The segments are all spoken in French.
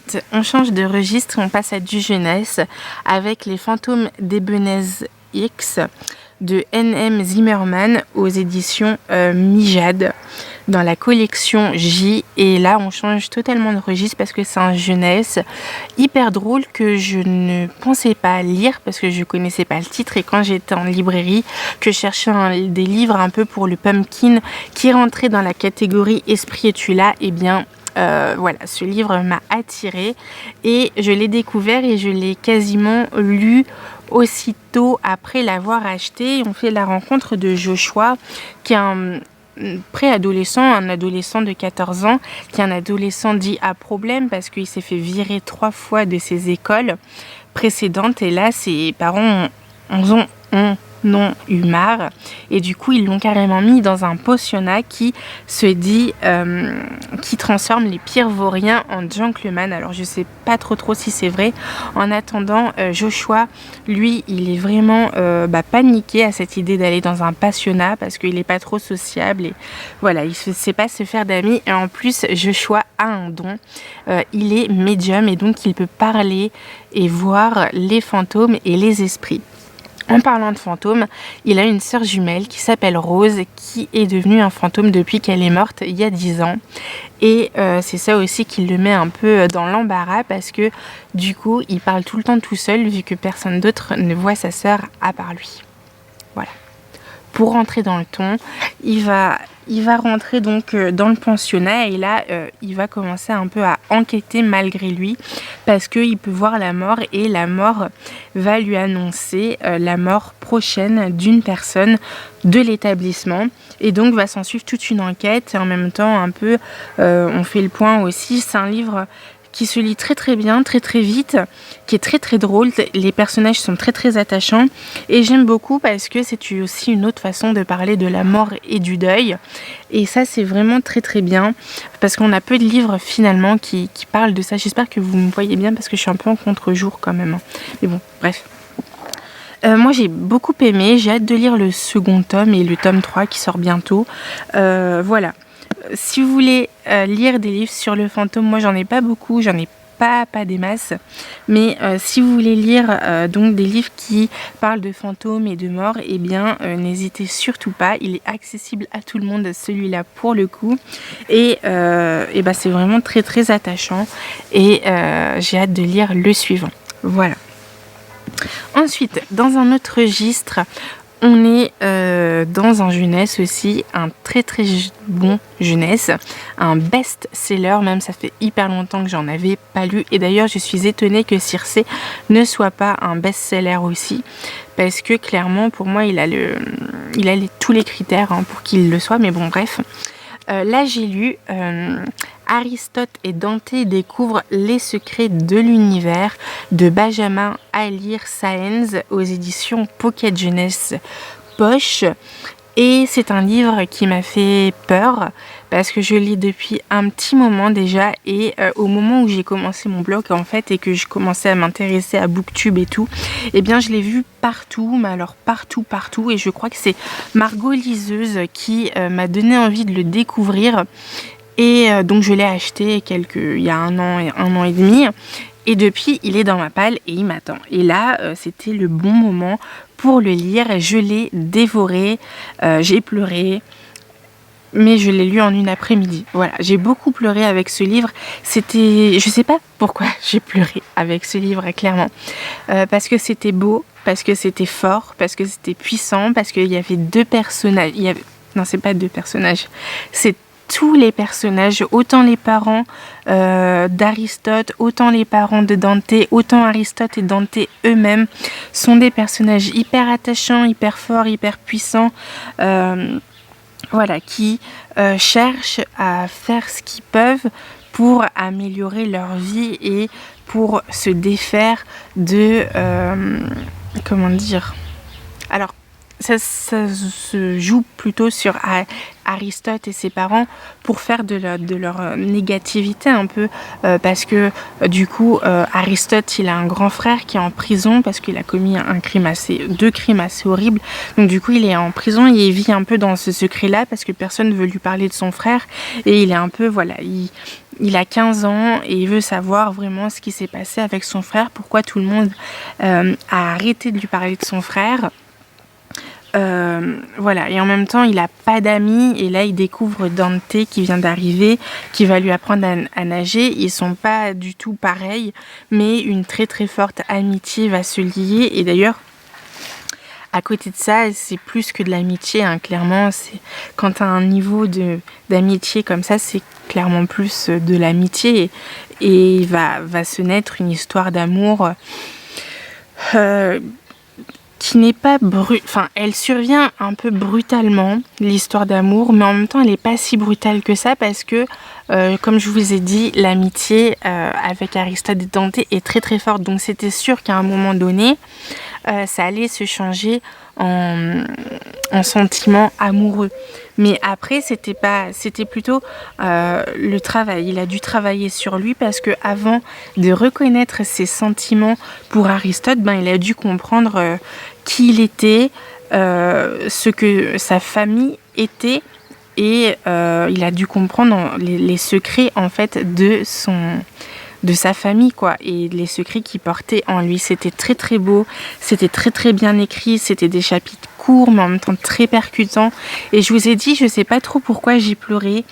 Ensuite, on change de registre, on passe à du jeunesse avec Les fantômes d'Ebenezer X de N.M. Zimmerman aux éditions Mijade dans la collection J. Et là, on change totalement de registre parce que c'est un jeunesse hyper drôle que je ne pensais pas lire parce que je connaissais pas le titre. Et quand j'étais en librairie, que je cherchais des livres un peu pour le pumpkin qui rentrait dans la catégorie Esprit es-tu là, eh bien... voilà, ce livre m'a attirée et je l'ai découvert et je l'ai quasiment lu aussitôt après l'avoir acheté. On fait la rencontre de Joshua, qui est un préadolescent, un adolescent de 14 ans, qui est un adolescent dit à problème parce qu'il s'est fait virer 3 fois de ses écoles précédentes et là, ses parents ont eu marre et du coup ils l'ont carrément mis dans un pensionnat qui se dit qui transforme les pires vauriens en gentlemen. Alors je sais pas trop si c'est vrai. En attendant, Joshua lui il est vraiment paniqué à cette idée d'aller dans un pensionnat parce qu'il est pas trop sociable et voilà, il ne sait pas se faire d'amis et en plus Joshua a un don, il est médium et donc il peut parler et voir les fantômes et les esprits. En parlant de fantômes, il a une sœur jumelle qui s'appelle Rose, qui est devenue un fantôme depuis qu'elle est morte il y a 10 ans. Et c'est ça aussi qui le met un peu dans l'embarras parce que du coup, il parle tout le temps tout seul vu que personne d'autre ne voit sa sœur à part lui. Voilà. Pour rentrer dans le ton, il va rentrer donc dans le pensionnat et là, il va commencer un peu à enquêter malgré lui parce qu'il peut voir la mort et la mort va lui annoncer la mort prochaine d'une personne de l'établissement. Et donc, va s'en suivre toute une enquête et en même temps, un peu, on fait le point aussi. C'est un livre qui se lit très bien, très vite, qui est très drôle. Les personnages sont très attachants et j'aime beaucoup parce que c'est aussi une autre façon de parler de la mort et du deuil. Et ça, c'est vraiment très bien parce qu'on a peu de livres finalement qui parlent de ça. J'espère que vous me voyez bien parce que je suis un peu en contre-jour quand même. Mais bon, bref. Moi j'ai beaucoup aimé, j'ai hâte de lire le second tome et le tome 3 qui sort bientôt. Voilà. Si vous voulez lire des livres sur le fantôme, moi j'en ai pas beaucoup, j'en ai pas des masses, mais si vous voulez lire donc des livres qui parlent de fantômes et de mort, eh bien n'hésitez surtout pas, il est accessible à tout le monde celui-là pour le coup, et c'est vraiment très attachant et j'ai hâte de lire le suivant. Voilà. Ensuite, dans un autre registre, on est dans un jeunesse aussi, un très bon jeunesse, un best-seller, même ça fait hyper longtemps que j'en avais pas lu. Et d'ailleurs, je suis étonnée que Circé ne soit pas un best-seller aussi, parce que clairement, pour moi, il a tous les critères pour qu'il le soit, mais bon, bref. Là, j'ai lu Aristote et Dante découvrent les secrets de l'univers de Benjamin Alire Sáenz aux éditions Pocket Jeunesse Poche. Et c'est un livre qui m'a fait peur parce que je lis depuis un petit moment déjà et au moment où j'ai commencé mon blog en fait et que je commençais à m'intéresser à Booktube et tout, eh bien je l'ai vu partout, mais alors partout et je crois que c'est Margot Liseuse qui m'a donné envie de le découvrir et donc je l'ai acheté il y a un an et demi. Et depuis, il est dans ma palle et il m'attend. Et là, c'était le bon moment pour le lire. Je l'ai dévoré, j'ai pleuré, mais je l'ai lu en une après-midi. Voilà, j'ai beaucoup pleuré avec ce livre. Je sais pas pourquoi j'ai pleuré avec ce livre, clairement. Parce que c'était beau, parce que c'était fort, parce que c'était puissant, parce qu'il y avait 2 personnages. Non, c'est pas 2 personnages. C'est tous les personnages, autant les parents d'Aristote, autant les parents de Dante, autant Aristote et Dante eux-mêmes sont des personnages hyper attachants, hyper forts, hyper puissants, qui cherchent à faire ce qu'ils peuvent pour améliorer leur vie et pour se défaire de... comment dire ? Alors, ça se joue plutôt sur Aristote et ses parents pour faire de leur négativité un peu, parce que du coup Aristote, il a un grand frère qui est en prison parce qu'il a commis deux crimes assez horribles. Donc du coup il est en prison et il vit un peu dans ce secret-là parce que personne ne veut lui parler de son frère, et il est un peu, voilà, il a 15 ans et il veut savoir vraiment ce qui s'est passé avec son frère, pourquoi tout le monde a arrêté de lui parler de son frère. Voilà, et en même temps il n'a pas d'amis, et là il découvre Dante qui vient d'arriver, qui va lui apprendre à nager. Ils sont pas du tout pareils, mais une très très forte amitié va se lier. Et d'ailleurs, à côté de ça, c'est plus que de l'amitié, hein, clairement. Quand tu as un niveau d'amitié comme ça, c'est clairement plus de l'amitié, et il va se naître une histoire d'amour qui n'est pas elle survient un peu brutalement, l'histoire d'amour, mais en même temps elle n'est pas si brutale que ça, parce que comme je vous ai dit, l'amitié avec Aristote et Dante est très très forte. Donc c'était sûr qu'à un moment donné ça allait se changer en sentiment amoureux. Mais après c'était plutôt le travail. Il a dû travailler sur lui, parce que avant de reconnaître ses sentiments pour Aristote, il a dû comprendre qui il était, ce que sa famille était, et il a dû comprendre les secrets en fait de sa famille, quoi, et les secrets qu'il portait en lui. C'était très très beau, c'était très très bien écrit, c'était des chapitres courts mais en même temps très percutants. Et je vous ai dit, je sais pas trop pourquoi j'ai pleuré,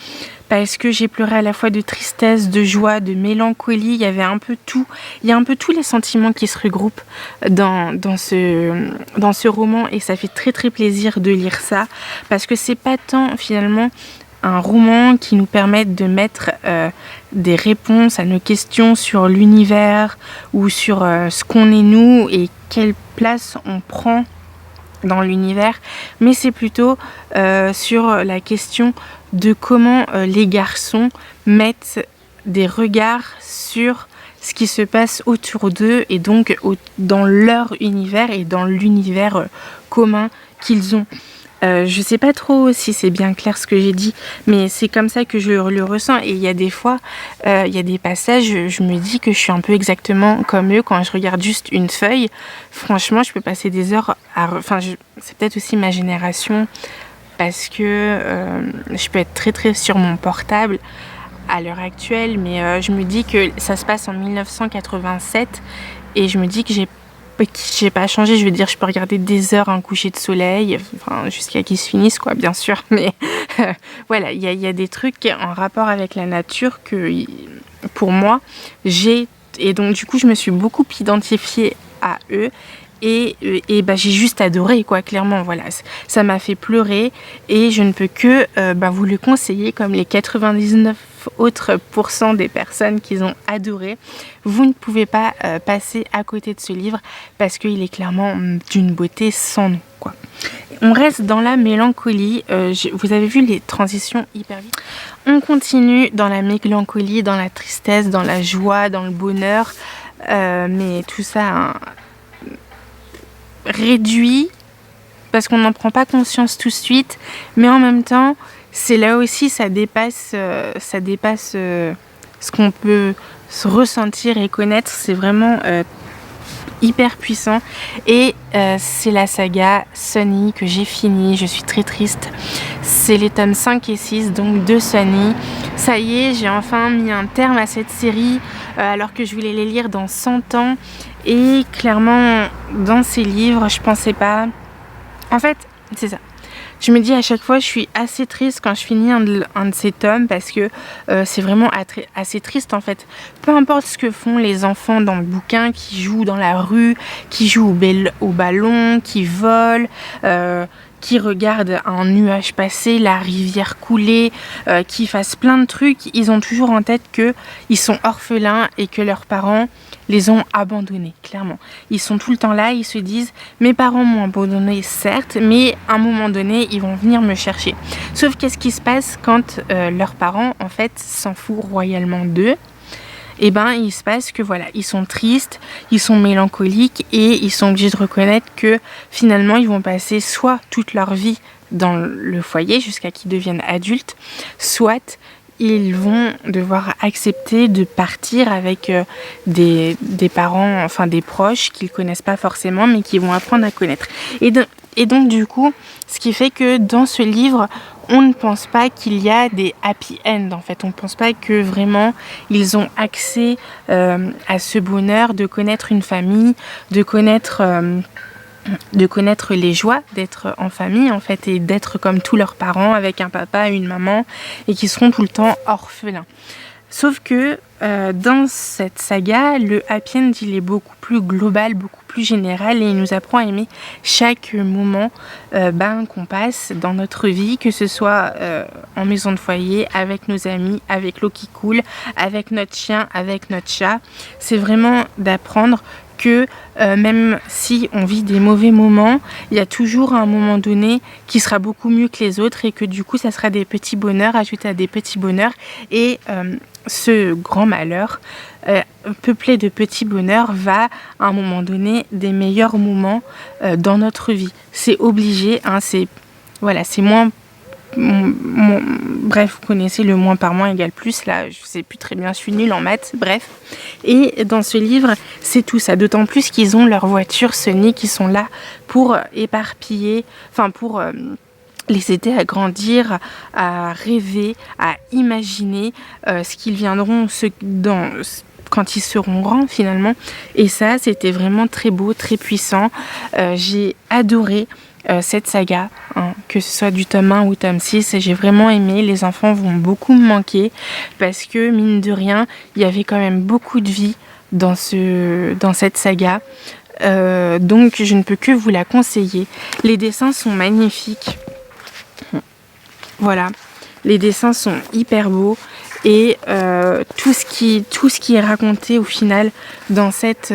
parce que j'ai pleuré à la fois de tristesse, de joie, de mélancolie. Il y avait un peu tout, il y a un peu tous les sentiments qui se regroupent dans ce roman, et ça fait très très plaisir de lire ça, parce que c'est pas tant finalement un roman qui nous permette de mettre des réponses à nos questions sur l'univers, ou sur ce qu'on est nous et quelle place on prend dans l'univers, mais c'est plutôt sur la question de comment les garçons mettent des regards sur ce qui se passe autour d'eux, et donc dans leur univers et dans l'univers commun qu'ils ont. Je sais pas trop si c'est bien clair ce que j'ai dit, mais c'est comme ça que je le ressens. Et il y a des fois, il y a des passages, je me dis que je suis un peu exactement comme eux quand je regarde juste une feuille. Franchement, je peux passer des heures c'est peut-être aussi ma génération, parce que je peux être très très sur mon portable à l'heure actuelle, mais je me dis que ça se passe en 1987, et je me dis que j'ai pas changé. Je veux dire, je peux regarder des heures un coucher de soleil, jusqu'à qu'il se finisse, quoi, bien sûr, mais voilà, il y a des trucs en rapport avec la nature que pour moi j'ai, et donc du coup je me suis beaucoup identifiée à eux, et j'ai juste adoré, quoi, clairement. Voilà, ça m'a fait pleurer, et je ne peux que vous le conseiller, comme les 99 autres % des personnes qui ont adoré. Vous ne pouvez pas passer à côté de ce livre, parce qu'il est clairement d'une beauté sans nom, quoi. On reste dans la mélancolie. Vous avez vu les transitions hyper vite. On continue dans la mélancolie, dans la tristesse, dans la joie, dans le bonheur, mais tout ça réduit, parce qu'on n'en prend pas conscience tout de suite, mais en même temps c'est là aussi, ça dépasse ce qu'on peut se ressentir et connaître. C'est vraiment hyper puissant, et c'est la saga Sunny que j'ai fini. Je suis très triste. C'est les tomes 5 et 6 donc de Sunny. Ça y est, j'ai enfin mis un terme à cette série, alors que je voulais les lire dans 100 ans, et clairement dans ces livres je pensais pas, en fait c'est ça, je me dis à chaque fois je suis assez triste quand je finis un de ces tomes, parce que c'est vraiment assez triste en fait. Peu importe ce que font les enfants dans le bouquin, qui jouent dans la rue, qui jouent au ballon, qui volent, qui regardent un nuage passer, la rivière couler, qui fassent plein de trucs, ils ont toujours en tête qu'ils sont orphelins et que leurs parents les ont abandonnés, clairement. Ils sont tout le temps là, ils se disent « Mes parents m'ont abandonné, certes, mais à un moment donné, ils vont venir me chercher. » Sauf qu'est-ce qui se passe quand leurs parents, en fait, s'en foutent royalement d'eux, et ben il se passe que voilà, ils sont tristes, ils sont mélancoliques et ils sont obligés de reconnaître que finalement ils vont passer soit toute leur vie dans le foyer jusqu'à qu'ils deviennent adultes, soit ils vont devoir accepter de partir avec des parents, enfin des proches qu'ils connaissent pas forcément mais qui vont apprendre à connaître. Et donc du coup, ce qui fait que dans ce livre, on ne pense pas qu'il y a des happy end en fait. On ne pense pas que vraiment ils ont accès à ce bonheur de connaître une famille, de connaître les joies d'être en famille en fait et d'être comme tous leurs parents avec un papa et une maman et qui seront tout le temps orphelins. Sauf que dans cette saga, le happy end il est beaucoup plus global, beaucoup plus général et il nous apprend à aimer chaque moment qu'on passe dans notre vie, que ce soit en maison de foyer, avec nos amis, avec l'eau qui coule, avec notre chien, avec notre chat. C'est vraiment d'apprendre que même si on vit des mauvais moments, il y a toujours un moment donné qui sera beaucoup mieux que les autres et que du coup ça sera des petits bonheurs ajoutés à des petits bonheurs et ce grand malheur peuplé de petits bonheurs va à un moment donné des meilleurs moments dans notre vie. C'est obligé, hein, c'est moins bref, vous connaissez le moins par moins égale plus, là je sais plus très bien, je suis nulle en maths, bref. Et dans ce livre, c'est tout ça, d'autant plus qu'ils ont leur voiture Sony qui sont là pour éparpiller, enfin pour les aider à grandir, à rêver, à imaginer ce qu'ils viendront quand ils seront grands finalement. Et ça, c'était vraiment très beau, très puissant. J'ai adoré cette saga, hein, que ce soit du tome 1 ou tome 6, j'ai vraiment aimé. Les enfants vont beaucoup me manquer parce que mine de rien, il y avait quand même beaucoup de vie dans cette saga. Donc je ne peux que vous la conseiller. Les dessins sont magnifiques. Voilà, les dessins sont hyper beaux et tout ce qui est raconté au final dans cette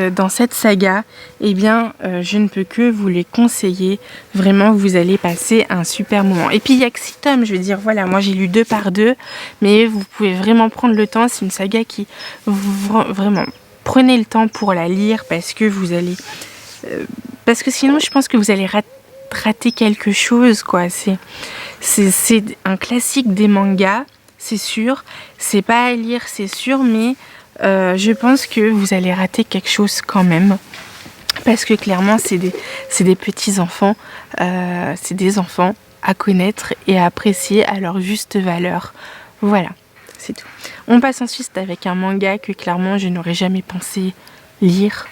saga, eh bien je ne peux que vous les conseiller. Vraiment, vous allez passer un super moment. Et puis il y a que 6 tomes, je veux dire, voilà, moi j'ai lu 2 par 2, mais vous pouvez vraiment prendre le temps. C'est une saga qui vraiment prenez le temps pour la lire parce que vous allez parce que sinon je pense que vous allez rater quelque chose, quoi. C'est un classique des mangas, c'est sûr. C'est pas à lire, c'est sûr, mais je pense que vous allez rater quelque chose quand même. Parce que clairement, c'est des petits enfants. C'est des enfants à connaître et à apprécier à leur juste valeur. Voilà, c'est tout. On passe ensuite avec un manga que clairement, je n'aurais jamais pensé lire,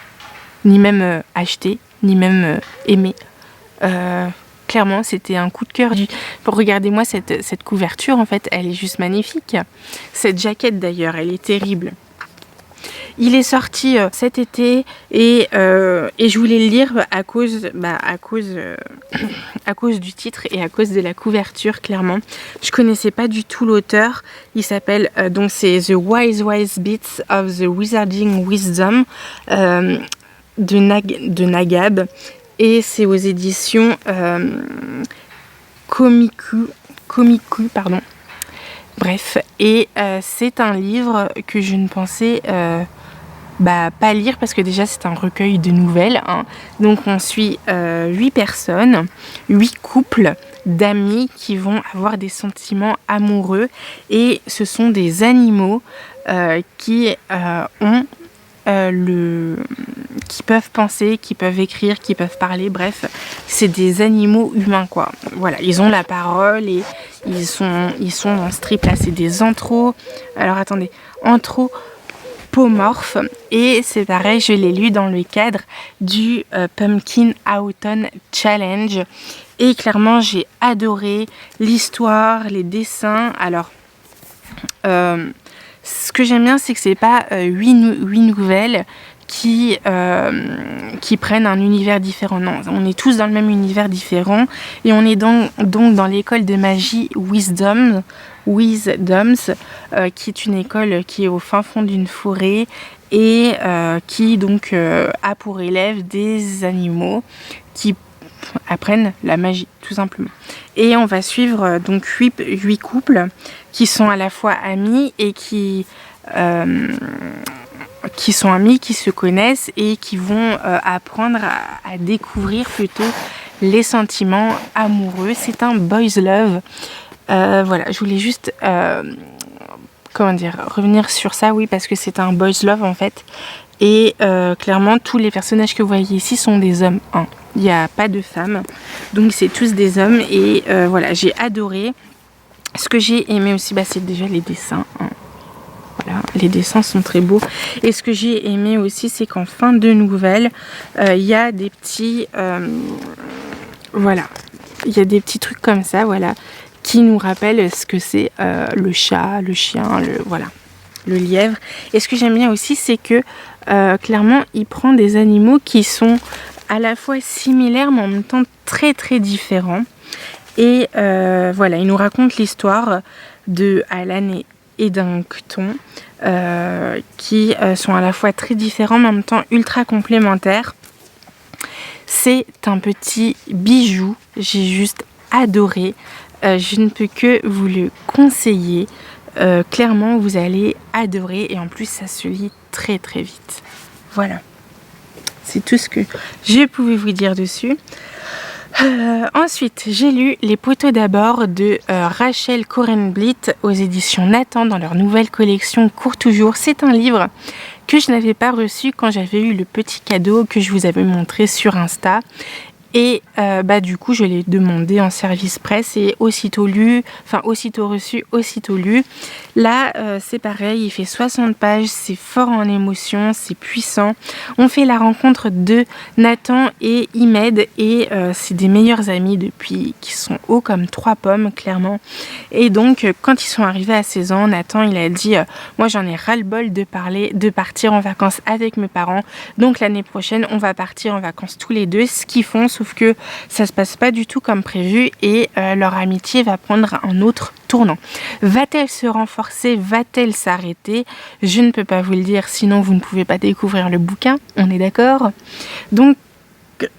ni même acheter, ni même aimer. Clairement, c'était un coup de cœur. Regardez-moi cette couverture, en fait, elle est juste magnifique. Cette jaquette, d'ailleurs, elle est terrible. Il est sorti cet été et je voulais le lire à cause du titre et à cause de la couverture, clairement. Je connaissais pas du tout l'auteur. Il s'appelle, donc c'est The Wise Bits of the Wizarding Wisdom de Nagab. Et c'est aux éditions Komiku, pardon. Bref, et c'est un livre que je ne pensais pas lire parce que déjà c'est un recueil de nouvelles, hein. Donc on suit 8 personnes, 8 couples d'amis qui vont avoir des sentiments amoureux et ce sont des animaux qui ont qui peuvent penser, qui peuvent écrire, qui peuvent parler, bref, c'est des animaux humains, quoi. Voilà, ils ont la parole et ils sont dans ce trip là, c'est des anthropomorphes et c'est pareil, je l'ai lu dans le cadre du Pumpkin Autumn Challenge et clairement j'ai adoré l'histoire, les dessins. Alors ce que j'aime bien, c'est que c'est pas 8 nouvelles qui prennent un univers différent. Non, on est tous dans le même univers différent et on est donc dans l'école de magie Wisdoms, qui est une école qui est au fin fond d'une forêt et qui donc a pour élèves des animaux qui apprennent la magie, tout simplement. Et on va suivre donc 8 couples qui sont à la fois amis et qui qui sont amis, qui se connaissent et qui vont apprendre à découvrir plutôt les sentiments amoureux. C'est un boys love. Voilà, je voulais juste revenir sur ça, oui, parce que c'est un boys love en fait. Et clairement, tous les personnages que vous voyez ici sont des hommes. Hein. Il n'y a pas de femmes. Donc c'est tous des hommes. Et voilà, j'ai adoré. Ce que j'ai aimé aussi, c'est déjà les dessins. Hein. Voilà, les dessins sont très beaux. Et ce que j'ai aimé aussi, c'est qu'en fin de nouvelle, il y a des petits... voilà. Il y a des petits trucs comme ça, voilà, qui nous rappellent ce que c'est le chat, le chien, le lièvre. Et ce que j'aime bien aussi, c'est que clairement, il prend des animaux qui sont à la fois similaires, mais en même temps très très différents. Et voilà, il nous raconte l'histoire de Alan et d'Ankton, qui sont à la fois très différents, mais en même temps ultra complémentaires. C'est un petit bijou, j'ai juste adoré. Je ne peux que vous le conseiller. Clairement, vous allez adorer et en plus, ça se lit très très vite. Voilà, c'est tout ce que je pouvais vous dire dessus. Ensuite, j'ai lu Les poteaux d'abord de Rachel Korenblit aux éditions Nathan dans leur nouvelle collection Cours toujours. C'est un livre que je n'avais pas reçu quand j'avais eu le petit cadeau que je vous avais montré sur Insta. Et du coup, je l'ai demandé en service presse et aussitôt lu, aussitôt reçu, aussitôt lu. Là, c'est pareil, il fait 60 pages, c'est fort en émotion, c'est puissant. On fait la rencontre de Nathan et Imed et c'est des meilleurs amis depuis qu'ils sont hauts comme 3 pommes, clairement. Et donc, quand ils sont arrivés à 16 ans, Nathan, il a dit moi, j'en ai ras-le-bol de partir en vacances avec mes parents. Donc, l'année prochaine, on va partir en vacances tous les deux, ce qu'ils font. Sauf que ça se passe pas du tout comme prévu et leur amitié va prendre un autre tournant. Va-t-elle se renforcer? Va-t-elle s'arrêter? Je ne peux pas vous le dire, sinon vous ne pouvez pas découvrir le bouquin, on est d'accord? Donc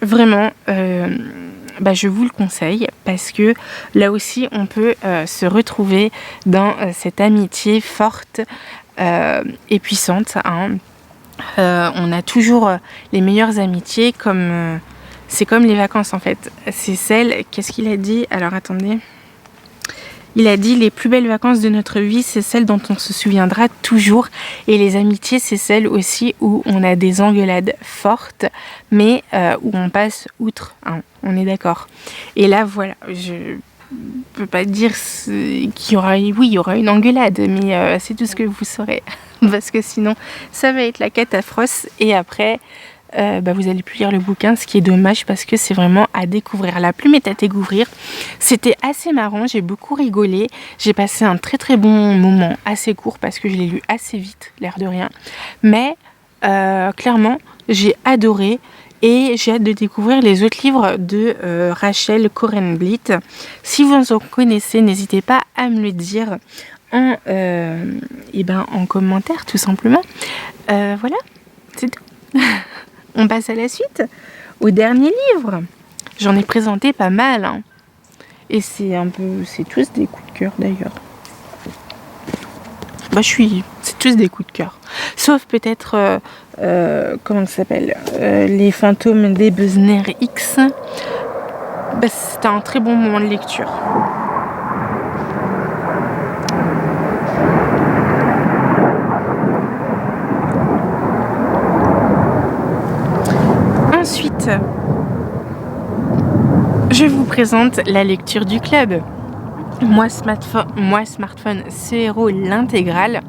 vraiment, je vous le conseille parce que là aussi on peut se retrouver dans cette amitié forte et puissante. Hein. On a toujours les meilleures amitiés comme... c'est comme les vacances en fait. C'est celle... Qu'est-ce qu'il a dit? Alors attendez. Il a dit les plus belles vacances de notre vie, c'est celles dont on se souviendra toujours. Et les amitiés, c'est celles aussi où on a des engueulades fortes, mais où on passe outre. Hein, on est d'accord. Et là, voilà, je peux pas dire qu'il y aura... Oui, il y aura une engueulade, mais c'est tout ce que vous saurez. Parce que sinon, ça va être la catastrophe. Et après... vous allez plus lire le bouquin, ce qui est dommage parce que c'est vraiment à découvrir. La plume est à découvrir. C'était assez marrant, j'ai beaucoup rigolé. J'ai passé un très très bon moment, assez court parce que je l'ai lu assez vite, l'air de rien. Mais clairement, j'ai adoré et j'ai hâte de découvrir les autres livres de Rachel Korenblit. Si vous en connaissez, n'hésitez pas à me le dire en commentaire tout simplement. Voilà, c'est tout. On passe à la suite, au dernier livre. J'en ai présenté pas mal. Hein. Et c'est tous des coups de cœur d'ailleurs. C'est tous des coups de cœur. Sauf peut-être, comment ça s'appelle Les fantômes des Besner X. C'était un très bon moment de lecture. Ensuite, je vous présente la lecture du club. Moi smartphone, ce héros l'intégrale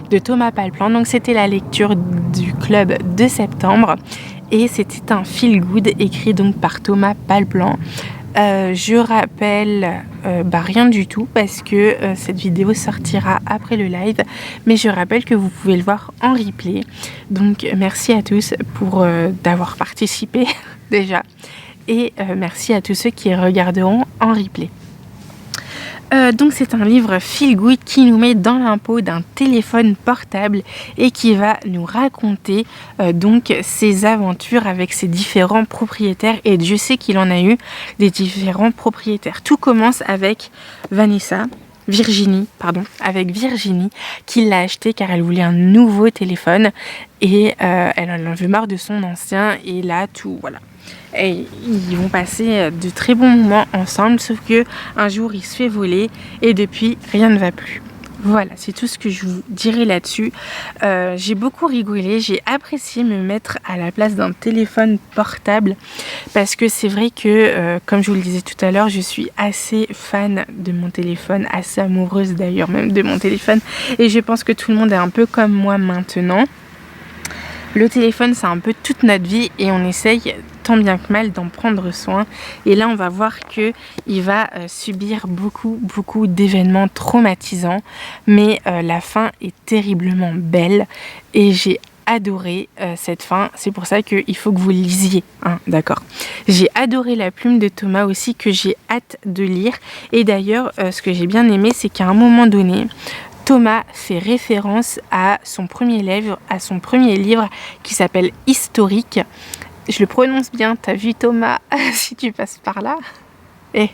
de Thomas Palplan. Donc c'était la lecture du club de septembre et c'était un feel good écrit donc par Thomas Palplan. Je rappelle rien du tout parce que cette vidéo sortira après le live, mais je rappelle que vous pouvez le voir en replay. Donc merci à tous pour d'avoir participé déjà et merci à tous ceux qui regarderont en replay. Donc c'est un livre feel good qui nous met dans l'impôt d'un téléphone portable et qui va nous raconter donc ses aventures avec ses différents propriétaires, et Dieu sait qu'il en a eu des différents propriétaires. Tout commence avec Vanessa avec Virginie, qui l'a acheté car elle voulait un nouveau téléphone et elle en avait marre de son ancien et là tout, voilà. Et ils vont passer de très bons moments ensemble, sauf que un jour il se fait voler et depuis rien ne va plus. Voilà, c'est tout ce que je vous dirai là-dessus. J'ai beaucoup rigolé, j'ai apprécié me mettre à la place d'un téléphone portable parce que c'est vrai que, comme je vous le disais tout à l'heure, je suis assez fan de mon téléphone, assez amoureuse d'ailleurs même de mon téléphone et je pense que tout le monde est un peu comme moi maintenant. Le téléphone, c'est un peu toute notre vie et on essaye tant bien que mal d'en prendre soin. Et là, on va voir que il va subir beaucoup d'événements traumatisants. Mais la fin est terriblement belle et j'ai adoré cette fin. C'est pour ça qu'il faut que vous lisiez, hein, d'accord. J'ai adoré La Plume de Thomas aussi, que j'ai hâte de lire. Et d'ailleurs, ce que j'ai bien aimé, c'est qu'à un moment donné, Thomas fait référence à son premier livre qui s'appelle Historique. Je le prononce bien, t'as vu Thomas, si tu passes par là. Et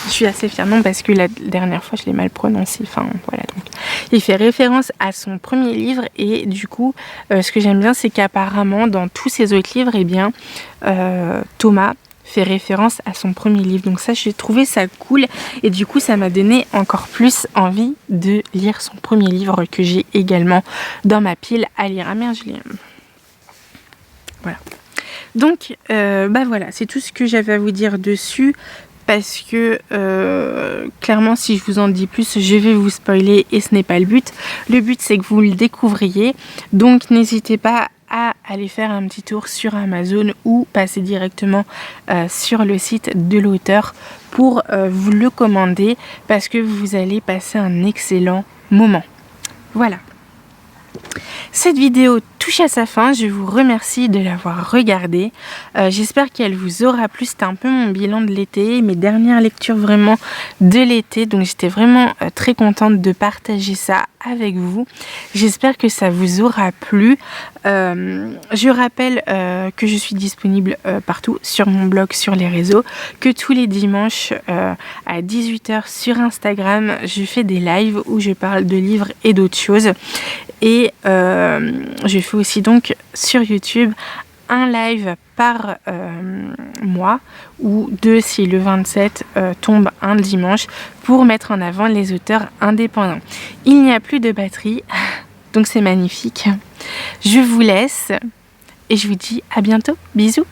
je suis assez fière, non, parce que la dernière fois je l'ai mal prononcé. Enfin voilà, donc il fait référence à son premier livre et du coup, ce que j'aime bien, c'est qu'apparemment dans tous ses autres livres, eh bien, Thomas fait référence à son premier livre. Donc ça, j'ai trouvé ça cool et du coup, ça m'a donné encore plus envie de lire son premier livre que j'ai également dans ma pile à lire. Ah merde, je l'ai... Voilà. Donc, voilà, c'est tout ce que j'avais à vous dire dessus parce que clairement, si je vous en dis plus, je vais vous spoiler et ce n'est pas le but. Le but, c'est que vous le découvriez. Donc, n'hésitez pas à aller faire un petit tour sur Amazon ou passer directement sur le site de l'auteur pour vous le commander parce que vous allez passer un excellent moment. Voilà. Cette vidéo touche à sa fin, je vous remercie de l'avoir regardée. J'espère qu'elle vous aura plu. C'était un peu mon bilan de l'été, mes dernières lectures vraiment de l'été. Donc j'étais vraiment très contente de partager ça avec vous. J'espère que ça vous aura plu. Je rappelle que je suis disponible partout sur mon blog, sur les réseaux, que tous les dimanches à 18h sur Instagram, je fais des lives où je parle de livres et d'autres choses. Et je fais aussi donc sur YouTube un live par mois ou 2 si le 27 tombe un dimanche pour mettre en avant les auteurs indépendants. Il n'y a plus de batterie, donc c'est magnifique. Je vous laisse et je vous dis à bientôt. Bisous.